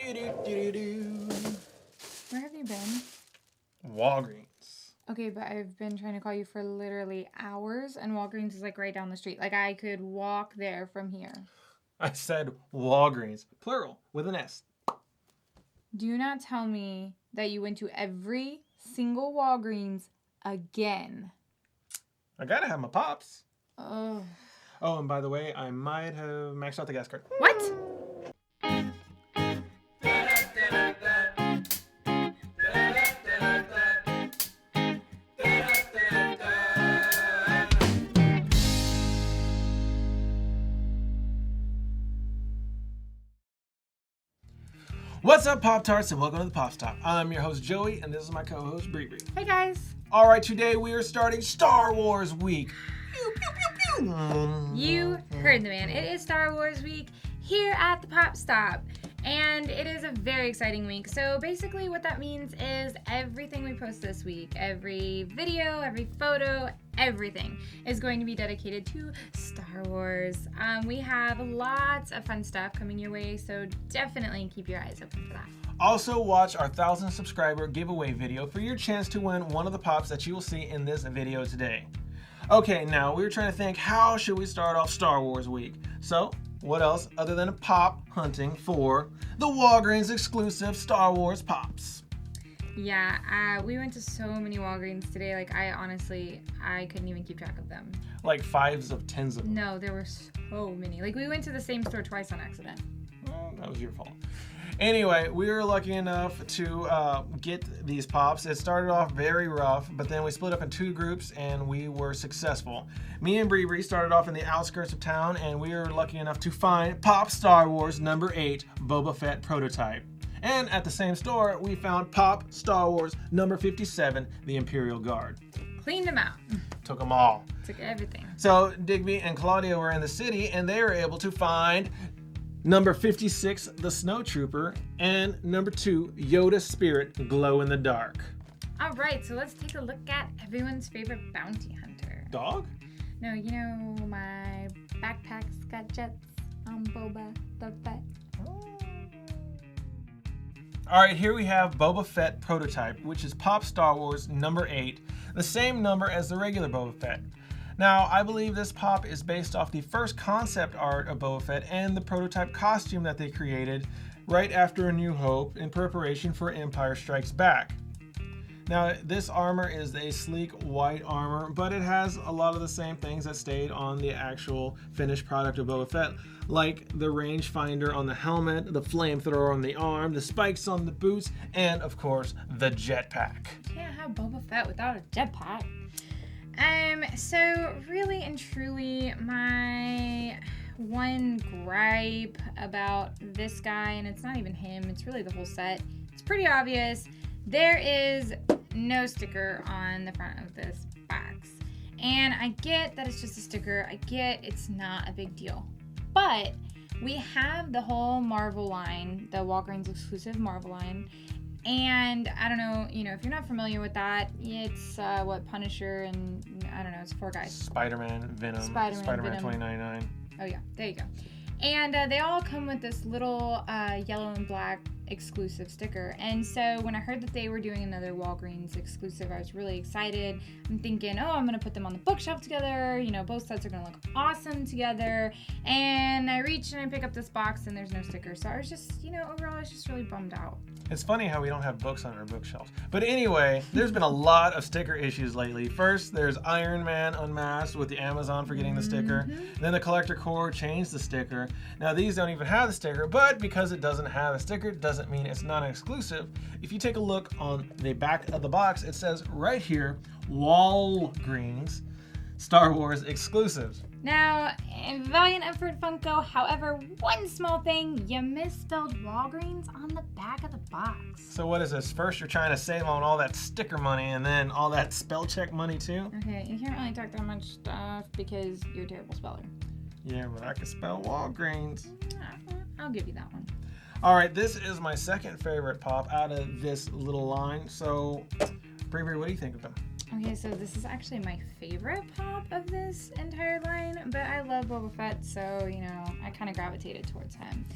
Where have you been? Walgreens. Okay, but I've been trying to call you for literally hours, and Walgreens is like right down the street. Like I could walk there from here. I said Walgreens, plural, with an S. Do not tell me that you went to every single Walgreens again. I gotta have my pops. Oh. Oh, and by the way, I might have maxed out the gas card. What? What's up, Pop-Tarts, and welcome to the Pop Stop. I'm your host, Joey, and this is my co-host, Bree. Hey, guys. All right, today we are starting Star Wars Week. Pew, pew, pew, pew. You heard the man. It is Star Wars Week here at the Pop Stop, and it is a very exciting week. So basically what that means is everything we post this week, every video, every photo, everything is going to be dedicated to Star Wars. We have lots of fun stuff coming your way, so definitely keep your eyes open for that. Also, watch our 1,000 subscriber giveaway video for your chance to win one of the pops that you will see in this video today. Okay, now we were trying to think, how should we start off Star Wars Week? So, what else other than a pop hunting for the Walgreens exclusive Star Wars Pops? Yeah, we went to so many Walgreens today. Like, I couldn't even keep track of them. Like fives of tens of them. No, there were so many. Like, we went to the same store twice on accident. Well, that was your fault. Anyway, we were lucky enough to get these pops. It started off very rough, but then we split up in two groups and we were successful. Me and Bree started off in the outskirts of town, and we were lucky enough to find Pop Star Wars number 8 Boba Fett prototype. And at the same store, we found Pop Star Wars number 57, the Imperial Guard. Cleaned them out. Took them all. Took everything. So Digby and Claudia were in the city, and they were able to find number 56, the Snowtrooper, and number 2, Yoda Spirit Glow in the Dark. All right, so let's take a look at everyone's favorite bounty hunter. Dog? No, you know my backpack's got jets on Boba the Fett. All right, here we have Boba Fett prototype, which is Pop Star Wars number 8, the same number as the regular Boba Fett. Now, I believe this pop is based off the first concept art of Boba Fett and the prototype costume that they created right after A New Hope in preparation for Empire Strikes Back. Now, this armor is a sleek white armor, but it has a lot of the same things that stayed on the actual finished product of Boba Fett, like the rangefinder on the helmet, the flamethrower on the arm, the spikes on the boots, and of course, the jetpack. You can't have Boba Fett without a jetpack. So really and truly, my one gripe about this guy, and it's not even him, it's really the whole set, it's pretty obvious. There is no sticker on the front of this box. And I get that it's just a sticker. I get it's not a big deal. But we have the whole Marvel line, the Walgreens exclusive Marvel line. And I don't know, if you're not familiar with that, it's Punisher and I don't know, it's 4 guys. Spider-Man, Venom, Spider-Man Venom. 2099. Oh yeah, there you go. And they all come with this little yellow and black exclusive sticker. And so when I heard that they were doing another Walgreens exclusive, I was really excited. I'm thinking, I'm going to put them on the bookshelf together. Both sets are going to look awesome together. And I reach and I pick up this box and there's no sticker. So I was just, overall, I was just really bummed out. It's funny how we don't have books on our bookshelves. But anyway, there's been a lot of sticker issues lately. First, there's Iron Man Unmasked with the Amazon for getting the sticker. Then the Collector Corps changed the sticker. Now these don't even have the sticker, but because it doesn't have a sticker, doesn't mean it's not exclusive. If you take a look on the back of the box, it says right here, Walgreens Star Wars Exclusives. Now, valiant effort, Funko. However, one small thing, you misspelled Walgreens on the back of the box. So what is this? First you're trying to save on all that sticker money and then all that spell check money too? Okay, you can't really talk that much stuff because you're a terrible speller. Yeah, but I can spell Walgreens. I'll give you that one. All right, this is my second favorite pop out of this little line. So, Bree, what do you think of them? Okay, so this is actually my favorite pop of this entire line, but I love Boba Fett, so, I kind of gravitated towards him.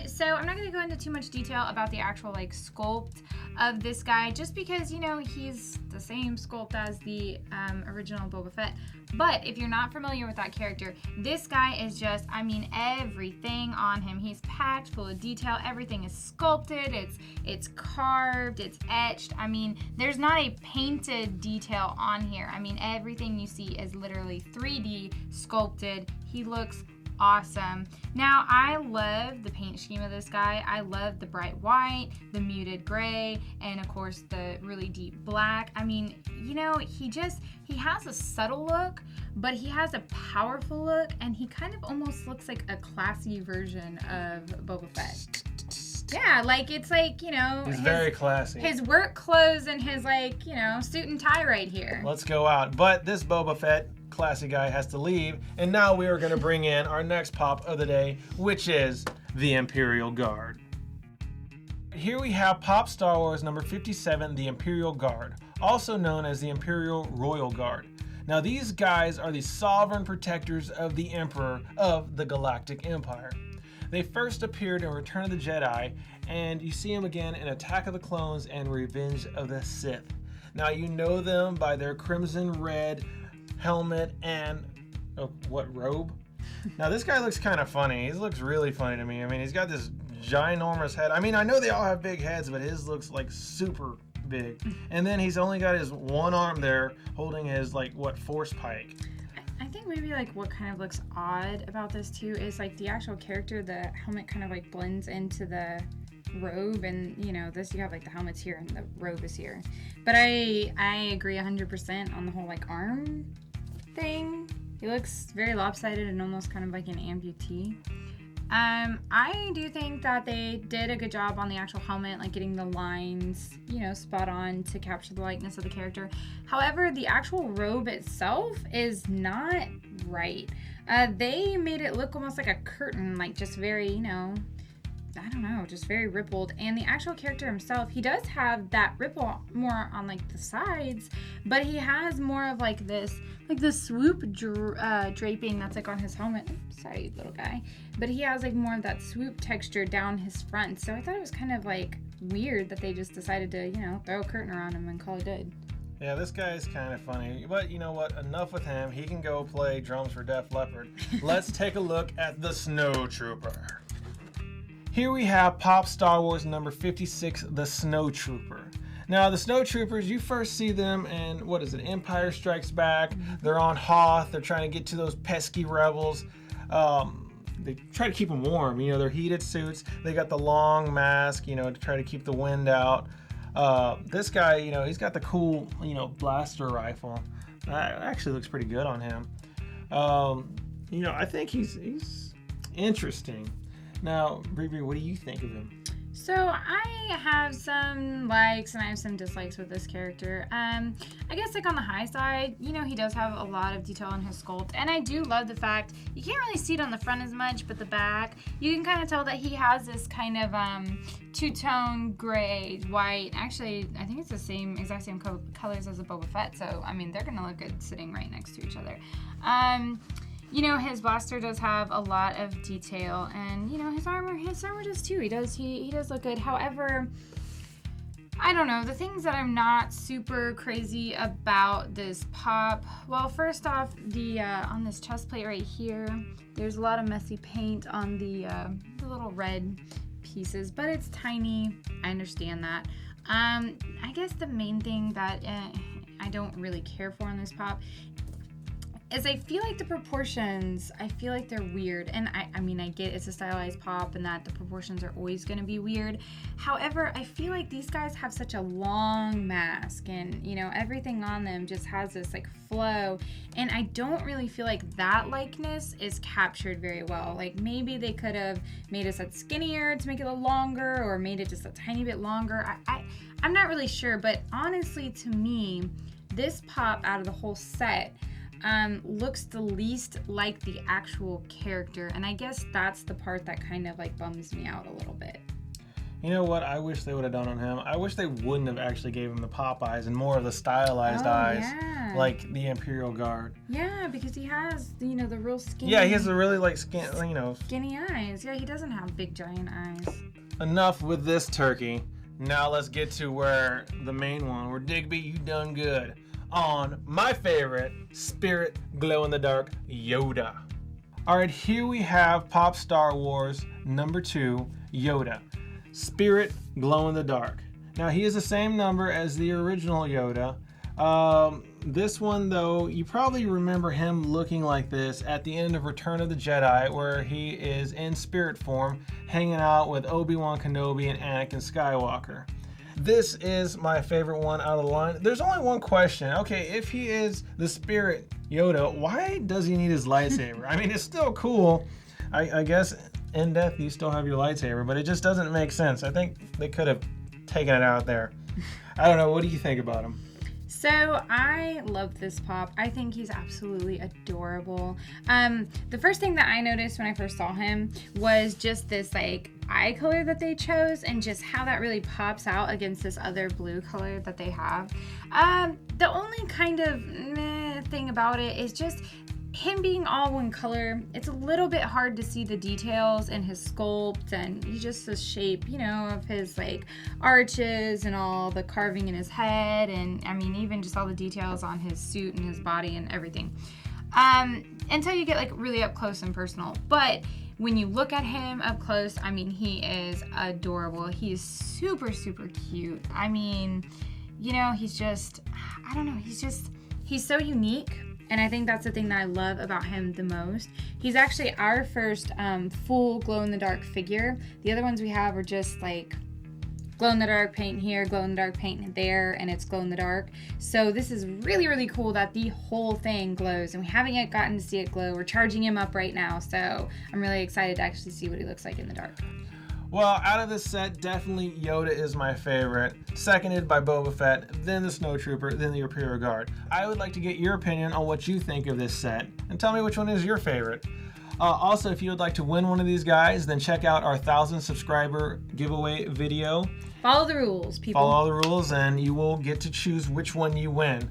So I'm not going to go into too much detail about the actual like sculpt of this guy, just because, you know, he's the same sculpt as the original Boba Fett. But if you're not familiar with that character, this guy is just, I mean, everything on him. He's packed full of detail. Everything is sculpted. It's carved. It's etched. I mean, there's not a painted detail on here. I mean, everything you see is literally 3D sculpted. He looks awesome. Now, I love the paint scheme of this guy. I love the bright white, the muted gray, and of course the really deep black. I mean, you know, he has a subtle look, but he has a powerful look, and he kind of almost looks like a classy version of Boba Fett. Yeah, like it's like, you know, he's very classy. His work clothes and his, like, you know, suit and tie right here. Let's go out. But this Boba Fett classy guy has to leave, and now we are going to bring in our next pop of the day, which is the Imperial Guard. Here we have Pop Star Wars number 57, the Imperial Guard, also known as the Imperial Royal Guard. Now, these guys are the sovereign protectors of the Emperor of the Galactic Empire. They first appeared in Return of the Jedi, and you see them again in Attack of the Clones and Revenge of the Sith. Now, you know them by their crimson red helmet and robe. Now, this guy looks kind of funny. He looks really funny to me. I mean, he's got this ginormous head. I mean, I know they all have big heads, but his looks like super big. And then he's only got his one arm there holding his, like, force pike. I think maybe like what kind of looks odd about this too is like the actual character, the helmet kind of like blends into the robe, and you know, this, you have like the helmet's here and the robe is here. But I agree 100% on the whole like arm thing. He looks very lopsided and almost kind of like an amputee. I do think that they did a good job on the actual helmet, like getting the lines, you know, spot on to capture the likeness of the character. However, the actual robe itself is not right. They made it look almost like a curtain, like just very, you know, I don't know, just very rippled. And the actual character himself, he does have that ripple more on like the sides, but he has more of like this, like the swoop draping that's like on his helmet. Sorry, little guy. But he has like more of that swoop texture down his front. So I thought it was kind of like weird that they just decided to, you know, throw a curtain around him and call it good. Yeah, this guy is kind of funny. But you know what? Enough with him. He can go play drums for Def Leppard. Let's take a look at the Snowtrooper. Here we have Pop Star Wars number 56, the Snowtrooper. Now, the Snowtroopers, you first see them in, what is it, Empire Strikes Back. They're on Hoth. They're trying to get to those pesky rebels. They try to keep them warm. You know, they're heated suits. They got the long mask, you know, to try to keep the wind out. This guy, you know, he's got the cool, you know, blaster rifle. Actually looks pretty good on him. You know, I think he's interesting. Now, Bree, what do you think of him? So I have some likes and I have some dislikes with this character. I guess like on the high side, you know, he does have a lot of detail in his sculpt, and I do love the fact you can't really see it on the front as much, but the back, you can kind of tell that he has this kind of two-tone gray, white. Actually, I think it's the exact same colors as a Boba Fett. So I mean, they're gonna look good sitting right next to each other. You know, his blaster does have a lot of detail, and you know, his armor does too. He does look good. However, I don't know, the things that I'm not super crazy about this pop. Well, first off, the on this chest plate right here, there's a lot of messy paint on the little red pieces, but it's tiny. I understand that. I guess the main thing that I don't really care for in this pop is I feel like the proportions, I feel like they're weird. And I mean, I get it's a stylized pop and that the proportions are always going to be weird. However, I feel like these guys have such a long mask, and, you know, everything on them just has this like flow. And I don't really feel like that likeness is captured very well. Like maybe they could have made it set skinnier to make it a little longer, or made it just a tiny bit longer. I'm not really sure, but honestly, to me, this pop out of the whole set looks the least like the actual character, and I guess that's the part that kind of like bums me out a little bit. You know what I wish they would have done on him? I wish they wouldn't have actually gave him the pop eyes and more of the stylized eyes, like the Imperial Guard. Yeah, because he has, the real skinny. Yeah, he has a really skinny eyes. Yeah, he doesn't have big giant eyes. Enough with this turkey. Now let's get to where the main one, where Digby, you done good on my favorite spirit glow-in-the-dark Yoda. All right, here we have Pop Star Wars number 2, Yoda. Spirit glow-in-the-dark. Now, he is the same number as the original Yoda. This one, though, you probably remember him looking like this at the end of Return of the Jedi, where he is in spirit form, hanging out with Obi-Wan Kenobi and Anakin Skywalker. This is my favorite one out of the line. There's only one question. Okay, if he is the spirit Yoda, why does he need his lightsaber? I mean, it's still cool. I guess in death you still have your lightsaber, but it just doesn't make sense. I think they could have taken it out there. I don't know. What do you think about him? So I love this pop. I think he's absolutely adorable. The first thing that I noticed when I first saw him was just this eye color that they chose, and just how that really pops out against this other blue color that they have. The only kind of meh thing about it is just him being all one color. It's a little bit hard to see the details in his sculpt, and just the shape, of his arches and all the carving in his head, and I mean even just all the details on his suit and his body and everything. Until you get really up close and personal. But when you look at him up close, I mean, he is adorable. He is super, super cute. I mean, he's just, I don't know, he's so unique. And I think that's the thing that I love about him the most. He's actually our first full glow-in-the-dark figure. The other ones we have are just glow-in-the-dark paint here, glow-in-the-dark paint there, and it's glow-in-the-dark. So this is really, really cool that the whole thing glows, and we haven't yet gotten to see it glow. We're charging him up right now, so I'm really excited to actually see what he looks like in the dark. Well, out of this set, definitely Yoda is my favorite, seconded by Boba Fett, then the Snowtrooper, then the Imperial Guard. I would like to get your opinion on what you think of this set, and tell me which one is your favorite. Also, if you would like to win one of these guys, then check out our 1,000 subscriber giveaway video. Follow the rules, people. Follow all the rules, and you will get to choose which one you win.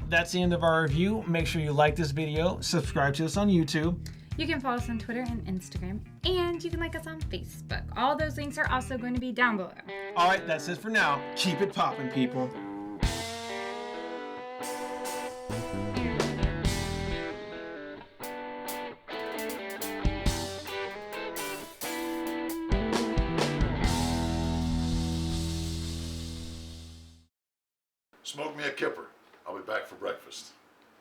That's the end of our review. Make sure you like this video, subscribe to us on YouTube. You can follow us on Twitter and Instagram, and you can like us on Facebook. All those links are also going to be down below. All right, that's it for now. Keep it poppin', people. Smoke me a kipper. I'll be back for breakfast.